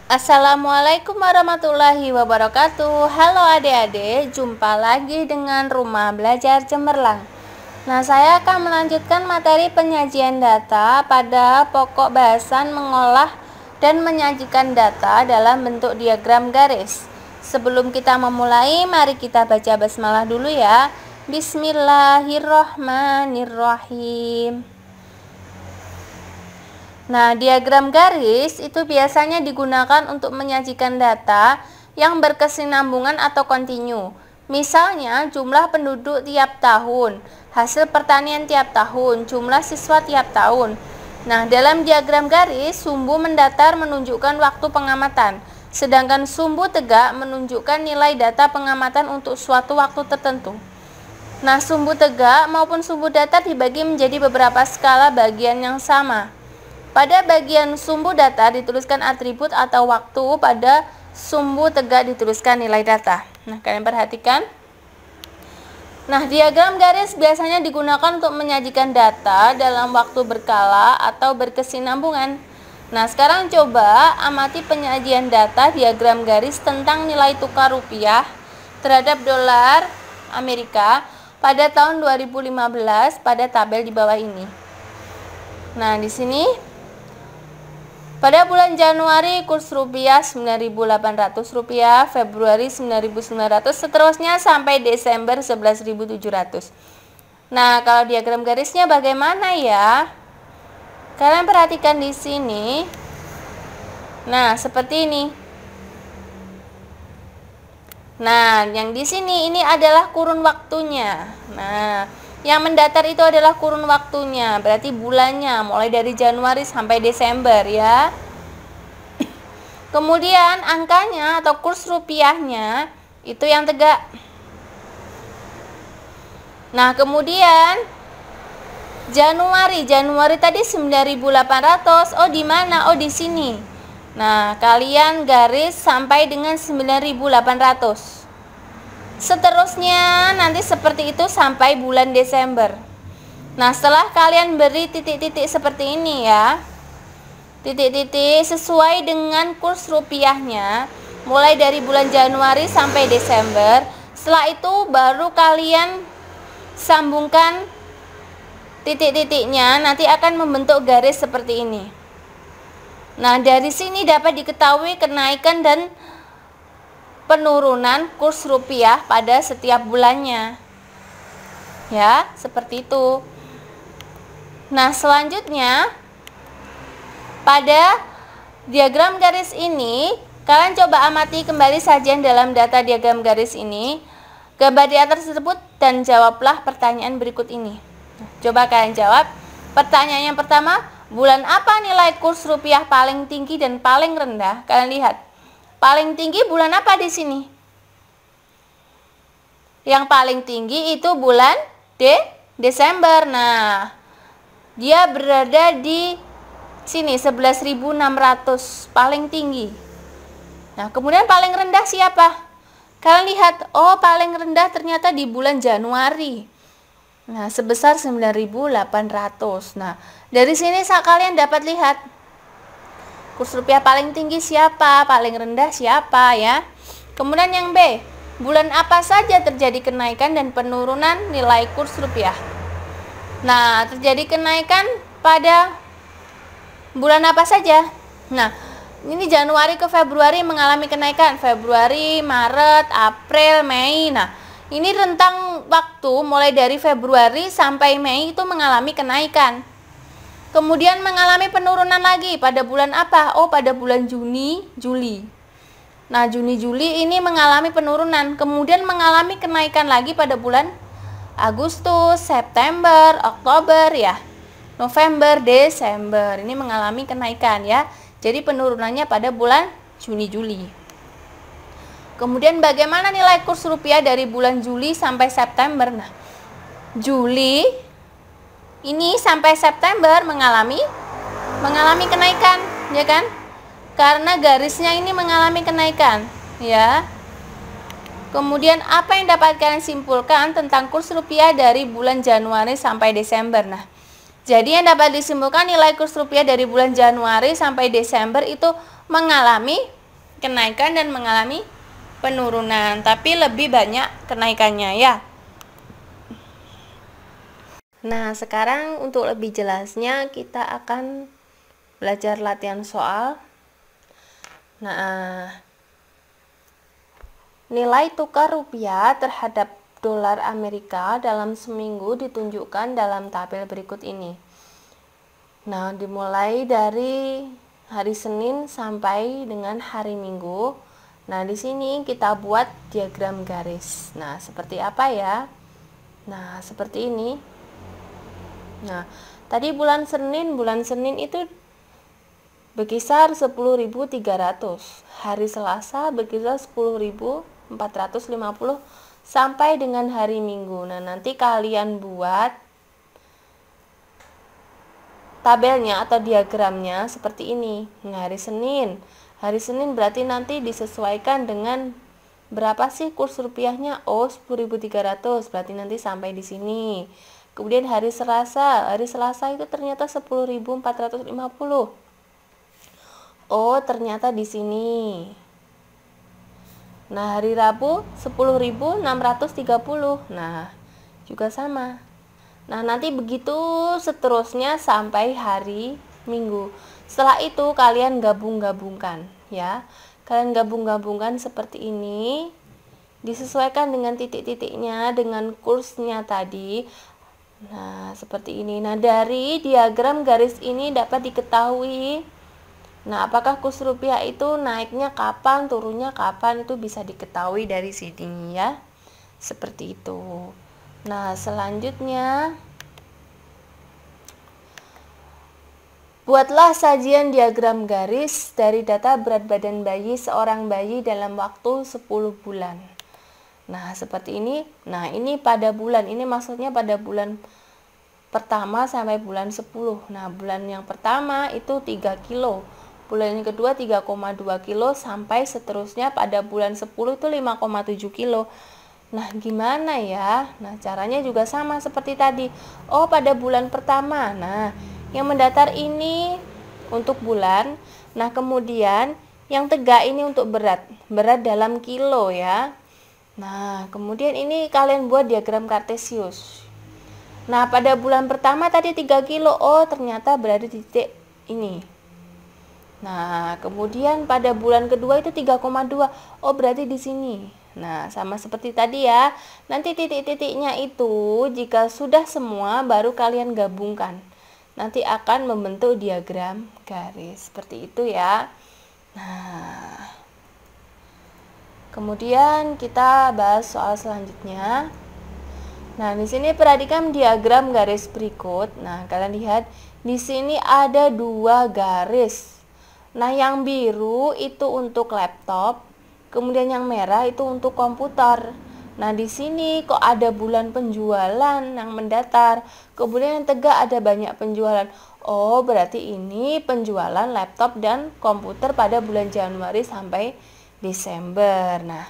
Assalamualaikum warahmatullahi wabarakatuh. Halo adik-adik, jumpa lagi dengan Rumah Belajar Cemerlang. Nah, saya akan melanjutkan materi penyajian data pada pokok bahasan mengolah dan menyajikan data dalam bentuk diagram garis. Sebelum kita memulai, mari kita baca basmalah dulu ya. Bismillahirrohmanirrohim. Nah, diagram garis itu biasanya digunakan untuk menyajikan data yang berkesinambungan atau kontinu. Misalnya, jumlah penduduk tiap tahun, hasil pertanian tiap tahun, jumlah siswa tiap tahun. Nah, dalam diagram garis, sumbu mendatar menunjukkan waktu pengamatan, sedangkan sumbu tegak menunjukkan nilai data pengamatan untuk suatu waktu tertentu. Nah, sumbu tegak maupun sumbu datar dibagi menjadi beberapa skala bagian yang sama. Pada bagian sumbu data dituliskan atribut atau waktu, pada sumbu tegak dituliskan nilai data. Nah, kalian perhatikan. Nah, diagram garis biasanya digunakan untuk menyajikan data dalam waktu berkala atau berkesinambungan. Nah, sekarang coba amati penyajian data diagram garis tentang nilai tukar rupiah terhadap dolar Amerika pada tahun 2015 pada tabel di bawah ini. Nah, di sini pada bulan Januari kurs rupiah Rp9.800, Februari Rp9.900, seterusnya sampai Desember Rp11.700. Nah, kalau diagram garisnya bagaimana ya? Kalian perhatikan di sini. Nah, seperti ini. Nah, yang di sini ini adalah kurun waktunya. Nah, yang mendatar itu adalah kurun waktunya, berarti bulannya mulai dari Januari sampai Desember ya. Kemudian angkanya atau kurs rupiahnya itu yang tegak. Nah, kemudian Januari tadi 9.800. Oh, di mana? Oh, di sini. Nah, kalian garis sampai dengan 9.800. Seterusnya nanti seperti itu sampai bulan Desember. Nah, setelah kalian beri titik-titik seperti ini ya, titik-titik sesuai dengan kurs rupiahnya mulai dari bulan Januari sampai Desember. Setelah itu baru kalian sambungkan titik-titiknya, nanti akan membentuk garis seperti ini. Nah, dari sini dapat diketahui kenaikan dan penurunan kurs rupiah pada setiap bulannya. Ya, seperti itu. Nah, selanjutnya pada diagram garis ini, kalian coba amati kembali sajian dalam data diagram garis ini, gambar di atas tersebut, dan jawablah pertanyaan berikut ini. Nah, coba kalian jawab. Pertanyaan yang pertama, bulan apa nilai kurs rupiah paling tinggi dan paling rendah? Kalian lihat. Paling tinggi bulan apa di sini? Yang paling tinggi itu bulan Desember. Nah, dia berada di sini 11.600, paling tinggi. Nah, kemudian paling rendah siapa? Kalian lihat, oh paling rendah ternyata di bulan Januari. Nah, sebesar 9.800. Nah, dari sini kalian dapat lihat kurs rupiah paling tinggi siapa, paling rendah siapa ya. Kemudian yang B, bulan apa saja terjadi kenaikan dan penurunan nilai kurs rupiah? Nah, terjadi kenaikan pada bulan apa saja? Nah, ini Januari ke Februari mengalami kenaikan, Februari, Maret, April, Mei. Nah, ini rentang waktu mulai dari Februari sampai Mei itu mengalami kenaikan. Kemudian mengalami penurunan lagi pada bulan apa? Oh, pada bulan Juni, Juli. Nah, Juni, Juli ini mengalami penurunan. Kemudian mengalami kenaikan lagi pada bulan Agustus, September, Oktober ya. November, Desember. Ini mengalami kenaikan ya. Jadi penurunannya pada bulan Juni, Juli. Kemudian bagaimana nilai kurs rupiah dari bulan Juli sampai September? Nah, Juli ini sampai September mengalami kenaikan, ya kan? Karena garisnya ini mengalami kenaikan, ya. Kemudian apa yang dapat kalian simpulkan tentang kurs rupiah dari bulan Januari sampai Desember? Nah, jadi yang dapat disimpulkan nilai kurs rupiah dari bulan Januari sampai Desember itu mengalami kenaikan dan mengalami penurunan, tapi lebih banyak kenaikannya ya. Nah, sekarang untuk lebih jelasnya kita akan belajar latihan soal. Nah, nilai tukar rupiah terhadap dolar Amerika dalam seminggu ditunjukkan dalam tabel berikut ini. Nah, dimulai dari hari Senin sampai dengan hari Minggu. Nah, di sini kita buat diagram garis. Nah, seperti apa ya? Nah, seperti ini. Nah, tadi bulan Senin itu berkisar 10.300. Hari Selasa berkisar 10.450 sampai dengan hari Minggu. Nah, nanti kalian buat tabelnya atau diagramnya seperti ini. Nah, hari Senin berarti nanti disesuaikan dengan berapa sih kurs rupiahnya? Oh, 10.300, berarti nanti sampai di sini. Kemudian hari Selasa itu ternyata 10.450. Oh, ternyata di sini. Nah, hari Rabu 10.630. Nah, juga sama. Nah, nanti begitu seterusnya sampai hari Minggu. Setelah itu kalian gabung-gabungkan ya. Kalian gabung-gabungkan seperti ini. Disesuaikan dengan titik-titiknya dengan kursnya tadi. Nah, seperti ini. Nah, dari diagram garis ini dapat diketahui, nah, apakah kurs rupiah itu naiknya kapan, turunnya kapan, itu bisa diketahui dari sini ya. Seperti itu. Nah, selanjutnya buatlah sajian diagram garis dari data berat badan bayi seorang bayi dalam waktu 10 bulan. Nah, seperti ini. Nah, ini pada bulan, ini maksudnya pada bulan pertama sampai bulan 10. Nah, bulan yang pertama itu 3 kilo. Bulan yang kedua 3,2 kilo sampai seterusnya pada bulan 10 itu 5,7 kilo. Nah, gimana ya? Nah, caranya juga sama seperti tadi. Oh, pada bulan pertama. Nah, yang mendatar ini untuk bulan. Nah, kemudian yang tegak ini untuk berat. Berat dalam kilo ya. Nah, kemudian ini kalian buat diagram kartesius. Nah, pada bulan pertama tadi 3 kilo. Oh, ternyata berada di titik ini. Nah, kemudian pada bulan kedua itu 3,2. Oh, berarti di sini. Nah, sama seperti tadi ya. Nanti titik-titiknya itu jika sudah semua baru kalian gabungkan. Nanti akan membentuk diagram garis. Seperti itu ya. Nah, kemudian kita bahas soal selanjutnya. Nah, di sini perhatikan diagram garis berikut. Nah, kalian lihat di sini ada 2 garis. Nah, yang biru itu untuk laptop, kemudian yang merah itu untuk komputer. Nah, di sini kok ada bulan penjualan yang mendatar, kemudian yang tegak ada banyak penjualan. Oh, berarti ini penjualan laptop dan komputer pada bulan Januari sampai Desember. Nah,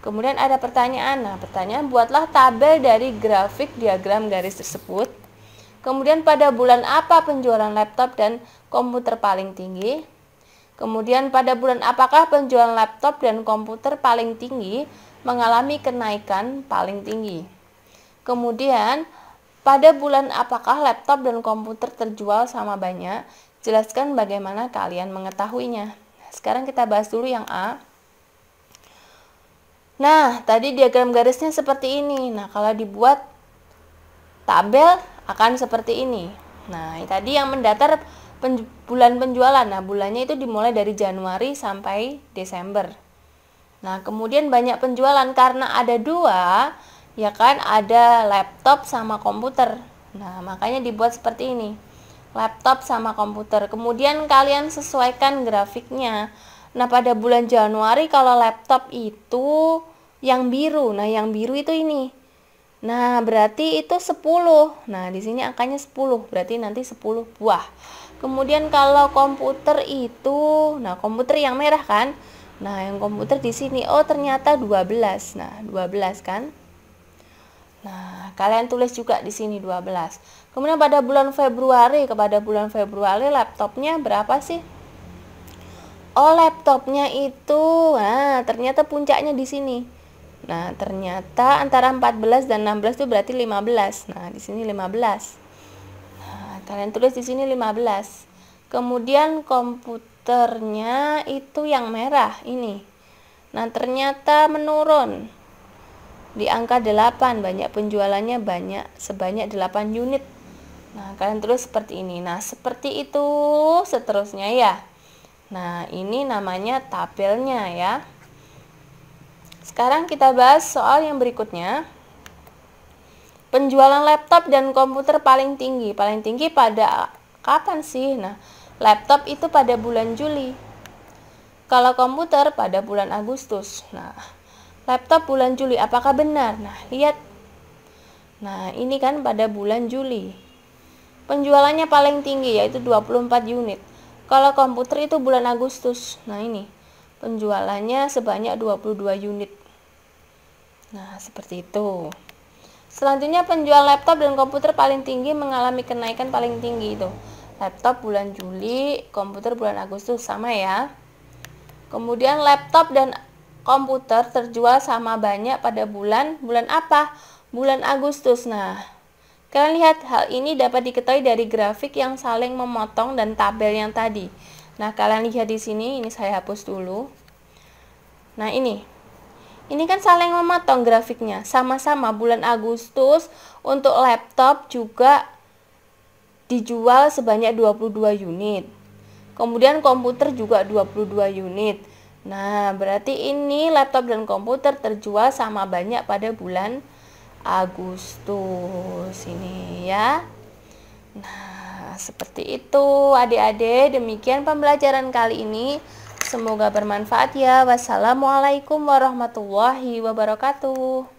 kemudian ada pertanyaan. Nah, pertanyaan buatlah tabel dari grafik diagram garis tersebut. Kemudian pada bulan apa penjualan laptop dan komputer paling tinggi? Kemudian pada bulan apakah penjualan laptop dan komputer paling tinggi mengalami kenaikan paling tinggi? Kemudian pada bulan apakah laptop dan komputer terjual sama banyak? Jelaskan bagaimana kalian mengetahuinya. Sekarang kita bahas dulu yang A. Nah, tadi diagram garisnya seperti ini. Nah, kalau dibuat tabel akan seperti ini. Nah, tadi yang mendatar bulan penjualan. Nah, bulannya itu dimulai dari Januari sampai Desember. Nah, kemudian banyak penjualan karena ada 2, ya kan, ada laptop sama komputer. Nah, makanya dibuat seperti ini. Laptop sama komputer. Kemudian kalian sesuaikan grafiknya. Nah, pada bulan Januari kalau laptop itu yang biru. Nah, yang biru itu ini. Nah, berarti itu 10. Nah, di sini angkanya 10. Berarti nanti 10 buah. Kemudian kalau komputer itu, nah komputer yang merah kan? Nah, yang komputer di sini, oh ternyata 12. Nah, 12 kan? Nah, kalian tulis juga di sini 12. Kemudian pada bulan Februari, laptopnya berapa sih? Oh, laptopnya itu, nah ternyata puncaknya di sini. Nah, ternyata antara 14 dan 16 itu berarti 15. Nah, di sini 15. Nah, kalian tulis di sini 15. Kemudian komputernya itu yang merah ini. Nah, ternyata menurun di angka 8, banyak penjualannya banyak sebanyak 8 unit. Nah, kalian tulis seperti ini. Nah, seperti itu seterusnya ya. Nah, ini namanya tabelnya ya. Sekarang kita bahas soal yang berikutnya. Penjualan laptop dan komputer paling tinggi. Paling tinggi pada kapan sih? Nah, laptop itu pada bulan Juli. Kalau komputer pada bulan Agustus. Nah, laptop bulan Juli, apakah benar? Nah, lihat. Nah, ini kan pada bulan Juli. Penjualannya paling tinggi yaitu 24 unit. Kalau komputer itu bulan Agustus. Nah, ini penjualannya sebanyak 22 unit. Nah, seperti itu. Selanjutnya penjualan laptop dan komputer paling tinggi mengalami kenaikan paling tinggi itu. Laptop bulan Juli, komputer bulan Agustus, sama ya. Kemudian laptop dan komputer terjual sama banyak pada bulan apa? Bulan Agustus. Nah, kalian lihat hal ini dapat diketahui dari grafik yang saling memotong dan tabel yang tadi. Nah, kalian lihat di sini, ini saya hapus dulu. Nah, ini kan saling memotong grafiknya. Sama-sama bulan Agustus untuk laptop juga dijual sebanyak 22 unit. Kemudian komputer juga 22 unit. Nah, berarti ini laptop dan komputer terjual sama banyak pada bulan Agustus ini ya. Nah, seperti itu adik-adik. Demikian pembelajaran kali ini. Semoga bermanfaat ya. Wassalamualaikum warahmatullahi wabarakatuh.